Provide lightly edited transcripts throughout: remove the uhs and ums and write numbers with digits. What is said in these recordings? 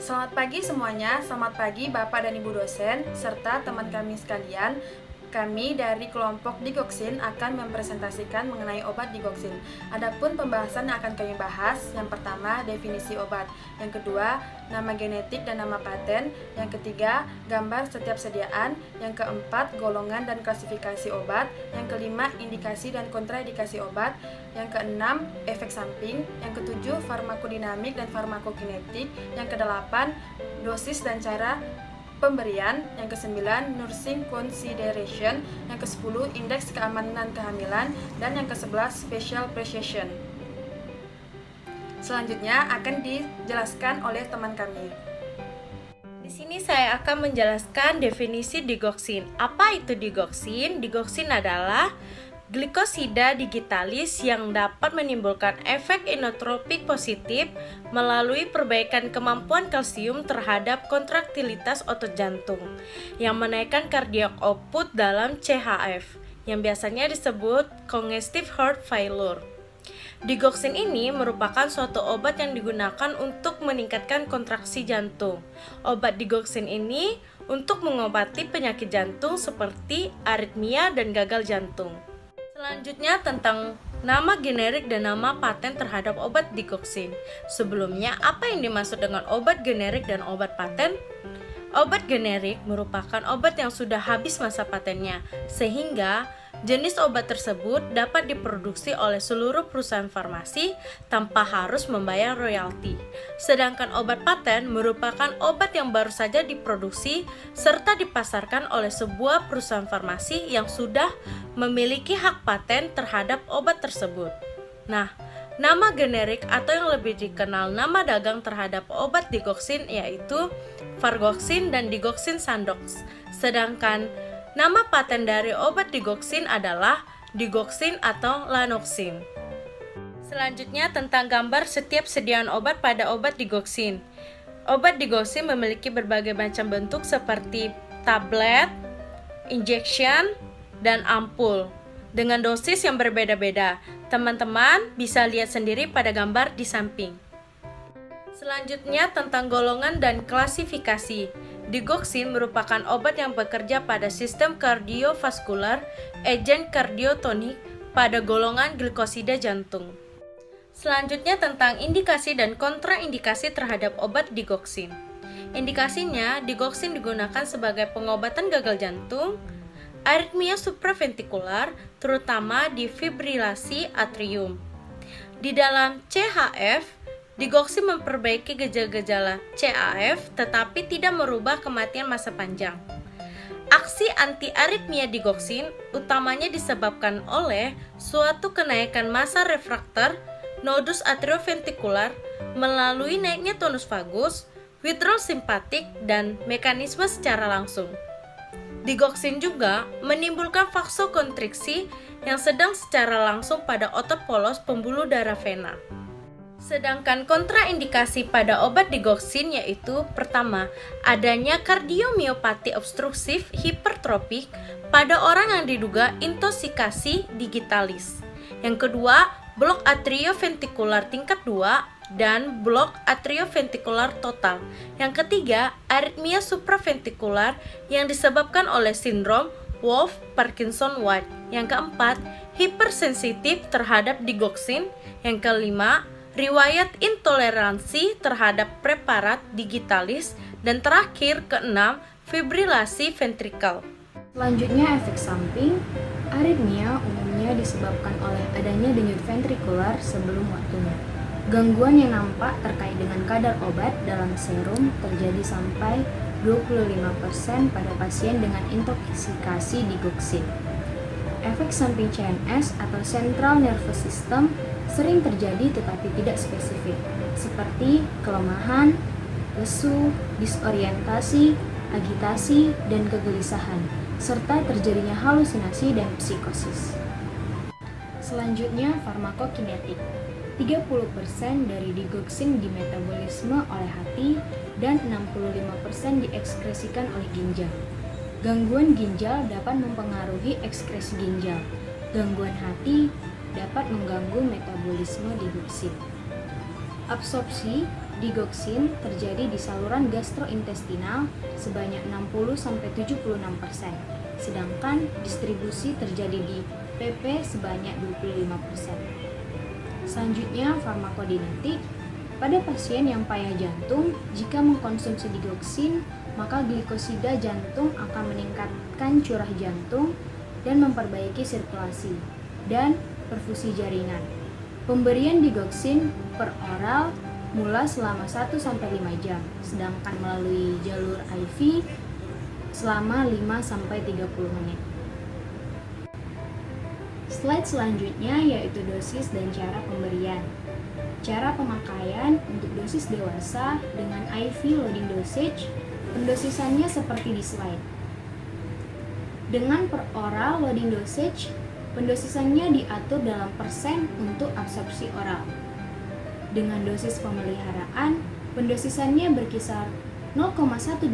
Selamat pagi semuanya, selamat pagi Bapak dan Ibu dosen, serta teman kami sekalian. Kami dari kelompok digoksin akan mempresentasikan mengenai obat digoksin. Adapun pembahasan yang akan kami bahas, yang pertama definisi obat, yang kedua nama genetik dan nama paten, yang ketiga gambar setiap sediaan, yang keempat golongan dan klasifikasi obat, yang kelima indikasi dan kontraindikasi obat, yang keenam efek samping, yang ketujuh farmakodinamik dan farmakokinetik, yang kedelapan dosis dan cara pemberian, yang ke-9 nursing consideration, yang ke-10 indeks keamanan kehamilan, dan yang ke-11 special precision. Selanjutnya akan dijelaskan oleh teman kami. Di sini saya akan menjelaskan definisi digoksin. Apa itu digoksin? Digoksin adalah glikosida digitalis yang dapat menimbulkan efek inotropik positif melalui perbaikan kemampuan kalsium terhadap kontraktilitas otot jantung yang menaikkan cardiac output dalam CHF yang biasanya disebut congestive heart failure. Digoksin ini merupakan suatu obat yang digunakan untuk meningkatkan kontraksi jantung. Obat digoksin ini untuk mengobati penyakit jantung seperti aritmia dan gagal jantung. Selanjutnya tentang nama generik dan nama paten terhadap obat digoksin. Sebelumnya, apa yang dimaksud dengan obat generik dan obat paten? Obat generik merupakan obat yang sudah habis masa patennya, sehingga jenis obat tersebut dapat diproduksi oleh seluruh perusahaan farmasi tanpa harus membayar royalti. Sedangkan obat paten merupakan obat yang baru saja diproduksi serta dipasarkan oleh sebuah perusahaan farmasi yang sudah memiliki hak paten terhadap obat tersebut. Nah, nama generik atau yang lebih dikenal nama dagang terhadap obat digoksin yaitu Vargoksin dan Digoksin Sandox. Sedangkan nama paten dari obat digoksin adalah Digoksin atau Lanoxin. Selanjutnya tentang gambar setiap sediaan obat pada obat digoksin. Obat digoksin memiliki berbagai macam bentuk seperti tablet, injection, dan ampul dengan dosis yang berbeda-beda. Teman-teman bisa lihat sendiri pada gambar di samping. Selanjutnya tentang golongan dan klasifikasi. Digoksin merupakan obat yang bekerja pada sistem kardiovaskular, agent kardiotonik pada golongan glikosida jantung. Selanjutnya tentang indikasi dan kontraindikasi terhadap obat digoksin. Indikasinya, digoksin digunakan sebagai pengobatan gagal jantung, aritmia supraventikular, terutama di fibrilasi atrium. Di dalam CHF, digoksin memperbaiki gejala-gejala CAF tetapi tidak merubah kematian masa panjang. Aksi anti-aritmia digoksin utamanya disebabkan oleh suatu kenaikan massa refraktor nodus atrioventikular melalui naiknya tonus vagus, withdrawal simpatik, dan mekanisme secara langsung. Digoksin juga menimbulkan vasokonstriksi yang sedang secara langsung pada otot polos pembuluh darah vena. Sedangkan kontraindikasi pada obat digoksin yaitu pertama, adanya kardiomiopati obstruktif hipertropik pada orang yang diduga intoksikasi digitalis. Yang kedua, blok atrioventikular tingkat 2 dan blok atrioventikular total. Yang ketiga, aritmia supraventikular yang disebabkan oleh sindrom Wolff-Parkinson-White. Yang keempat, hipersensitif terhadap digoksin. Yang kelima, riwayat intoleransi terhadap preparat digitalis, dan terakhir keenam, fibrilasi ventrikal. Selanjutnya efek samping. Aritmia umumnya disebabkan oleh adanya denyut ventrikular sebelum waktunya. Gangguan yang nampak terkait dengan kadar obat dalam serum terjadi sampai 25% pada pasien dengan intoksikasi digoksin. Efek samping CNS atau Central Nervous System sering terjadi tetapi tidak spesifik, seperti kelemahan, lesu, disorientasi, agitasi, dan kegelisahan, serta terjadinya halusinasi dan psikosis. Selanjutnya, farmakokinetik. 30% dari digoksin dimetabolisme oleh hati dan 65% diekskresikan oleh ginjal. Gangguan ginjal dapat mempengaruhi ekskresi ginjal. Gangguan hati dapat mengganggu metabolisme digoksin. Absorpsi Digoksin terjadi di saluran gastrointestinal sebanyak 60-76%, sedangkan distribusi terjadi di PP sebanyak 25%. Selanjutnya, farmakodinetik. Pada pasien yang payah jantung, jika mengkonsumsi digoksin, maka glikosida jantung akan meningkatkan curah jantung dan memperbaiki sirkulasi dan perfusi jaringan. Pemberian digoksin per oral mula selama 1-5 jam, sedangkan melalui jalur IV selama 5-30 menit. Slide selanjutnya yaitu dosis dan cara pemberian. Cara pemakaian untuk dosis dewasa dengan IV loading dosage, pendosisannya seperti di slide. Dengan per oral loading dosage, pendosisannya diatur dalam persen untuk absorpsi oral. Dengan dosis pemeliharaan, pendosisannya berkisar 0,125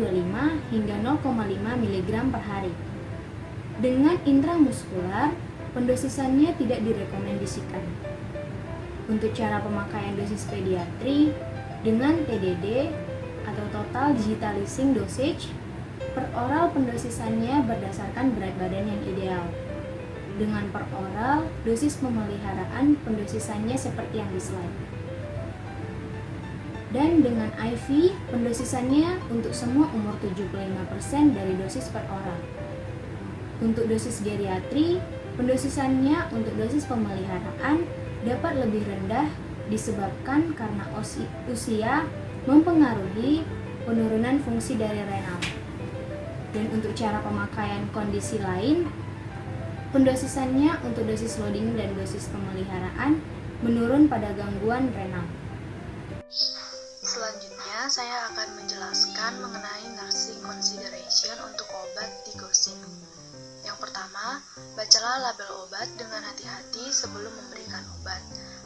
hingga 0,5 mg per hari. Dengan intramuskular, pendosisannya tidak direkomendasikan. Untuk cara pemakaian dosis pediatri, dengan TDD atau Total Digitalizing Dosage, per oral pendosisannya berdasarkan berat badan yang ideal. Dengan per oral, dosis pemeliharaan pendosisannya seperti yang di slide. Dan dengan IV, pendosisannya untuk semua umur 75% dari dosis per oral. Untuk dosis geriatri, pendosisannya untuk dosis pemeliharaan dapat lebih rendah disebabkan karena usia mempengaruhi penurunan fungsi dari renal. Dan untuk cara pemakaian kondisi lain, pendosisannya untuk dosis loading dan dosis pemeliharaan menurun pada gangguan renal. Selanjutnya, saya akan menjelaskan mengenai nursing consideration untuk obat digoksin. Yang pertama, bacalah label obat dengan hati-hati sebelum memberikan obat,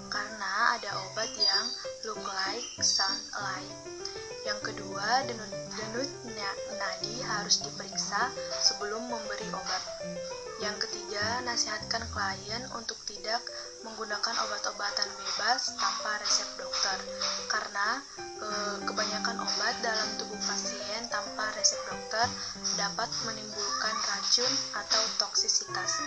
karena ada obat yang look like, sound alike. Yang kedua, denyut nadi harus diperiksa sebelum memberi obat. Yang ketiga, nasihatkan klien untuk tidak menggunakan obat-obatan bebas tanpa resep dokter, karena kebanyakan obat dalam tubuh pasien tanpa resep dokter dapat menimbulkan racun atau toksisitas.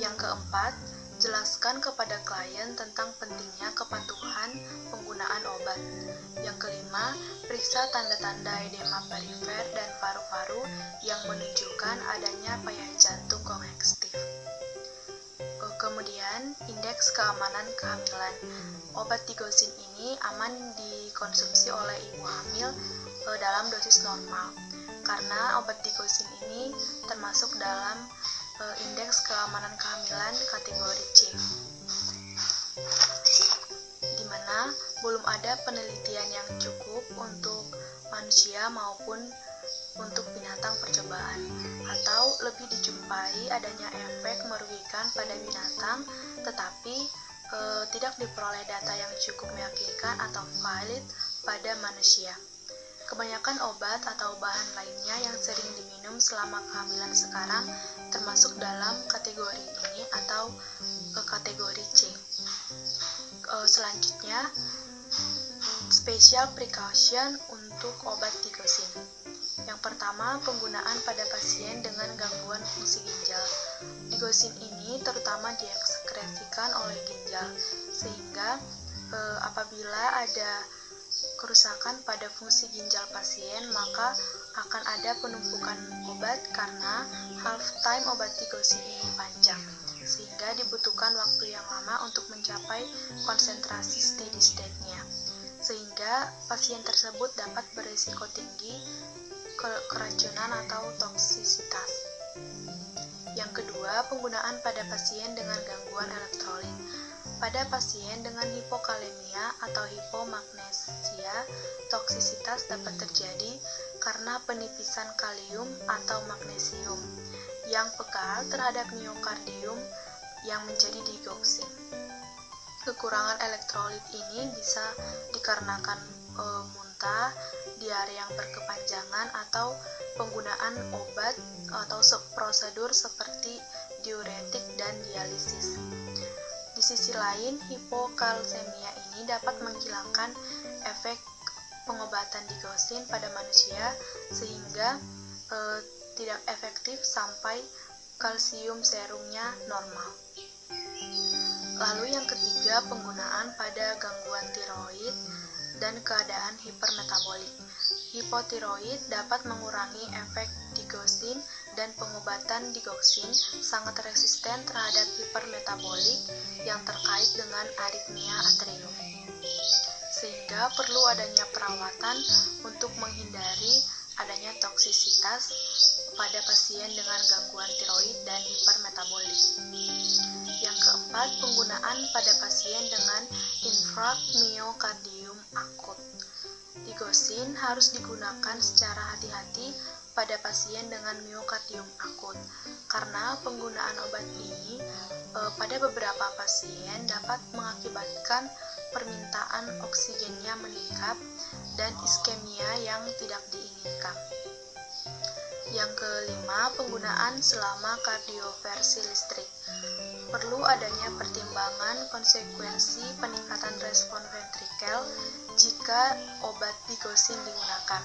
Yang keempat, jelaskan kepada klien tentang pentingnya kepatuhan penggunaan obat. Yang kelima, periksa tanda-tanda edema perifer dan paru-paru yang menunjukkan adanya payah jantung kongestif. Kemudian, indeks keamanan kehamilan. Obat digoksin ini aman dikonsumsi oleh ibu hamil dalam dosis normal, karena obat digoksin ini termasuk dalam indeks keamanan kehamilan kategori C, di mana belum ada penelitian yang cukup untuk manusia maupun untuk binatang percobaan, atau lebih dijumpai adanya efek merugikan pada binatang, tetapi tidak diperoleh data yang cukup meyakinkan atau valid pada manusia. Kebanyakan obat atau bahan lainnya yang sering diminum selama kehamilan sekarang termasuk dalam kategori ini atau kategori C. Selanjutnya, special precaution untuk obat digoksin. Yang pertama, penggunaan pada pasien dengan gangguan fungsi ginjal. Digoksin ini terutama diekskresikan oleh ginjal, sehingga apabila ada kerusakan pada fungsi ginjal pasien, maka akan ada penumpukan obat karena half time obat digoksin ini panjang, sehingga dibutuhkan waktu yang lama untuk mencapai konsentrasi steady state-nya, sehingga pasien tersebut dapat berisiko tinggi keracunan atau toksisitas. Yang kedua, penggunaan pada pasien dengan gangguan elektrolit. Pada pasien dengan hipokalemia atau hipomagnesia, toksisitas dapat terjadi karena penipisan kalium atau magnesium yang peka terhadap miokardium yang menjadi digoksin. Kekurangan elektrolit ini bisa dikarenakan muntah, diare yang berkepanjangan, atau penggunaan obat atau prosedur seperti diuretik dan dialisis. Di sisi lain, hipokalsemia ini dapat menghilangkan efek pengobatan digoxin pada manusia sehingga tidak efektif sampai kalsium serumnya normal. Lalu yang ketiga, penggunaan pada gangguan tiroid dan keadaan hipermetabolik. Hipotiroid dapat mengurangi efek digoxin dan pengobatan digoxin sangat resisten terhadap hipermetabolik yang terkait dengan aritmia atrium. Sehingga perlu adanya perawatan untuk menghindari adanya toksisitas pada pasien dengan gangguan tiroid dan hipermetabolik. Yang keempat, penggunaan pada pasien dengan infark miokardium akut. Digoxin harus digunakan secara hati-hati pada pasien dengan miokardium akut, karena penggunaan obat ini pada beberapa pasien dapat mengakibatkan permintaan oksigennya meningkat dan iskemia yang tidak diinginkan. Yang kelima, penggunaan selama kardioversi listrik. Perlu adanya pertimbangan konsekuensi peningkatan respon ventrikel jika obat digoxin digunakan.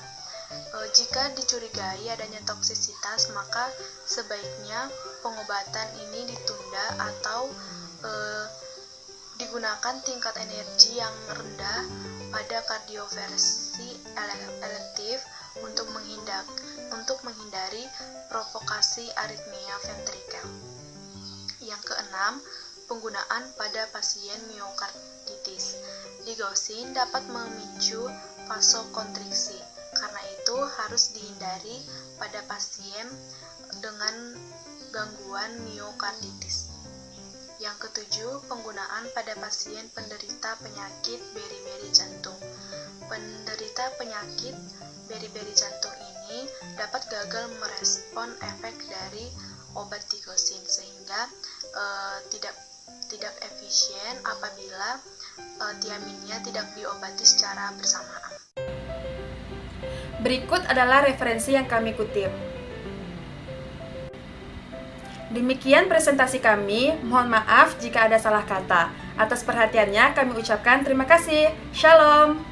Jika dicurigai adanya toksisitas, maka sebaiknya pengobatan ini ditunda atau digunakan tingkat energi yang rendah pada kardioversi elektif untuk menghindari provokasi aritmia ventrikel. Yang keenam, penggunaan pada pasien miokarditis. Digoxin dapat memicu vasokonstriksi, karena itu harus dihindari pada pasien dengan gangguan miokarditis. Yang ketujuh, penggunaan pada pasien penderita penyakit beri-beri jantung. Penderita penyakit beri-beri jantung ini dapat gagal merespon efek dari obat digoxin sehingga tidak efisien apabila tiaminnya tidak diobati secara bersamaan. Berikut adalah referensi yang kami kutip. Demikian presentasi kami, mohon maaf jika ada salah kata. Atas perhatiannya kami ucapkan terima kasih. Shalom.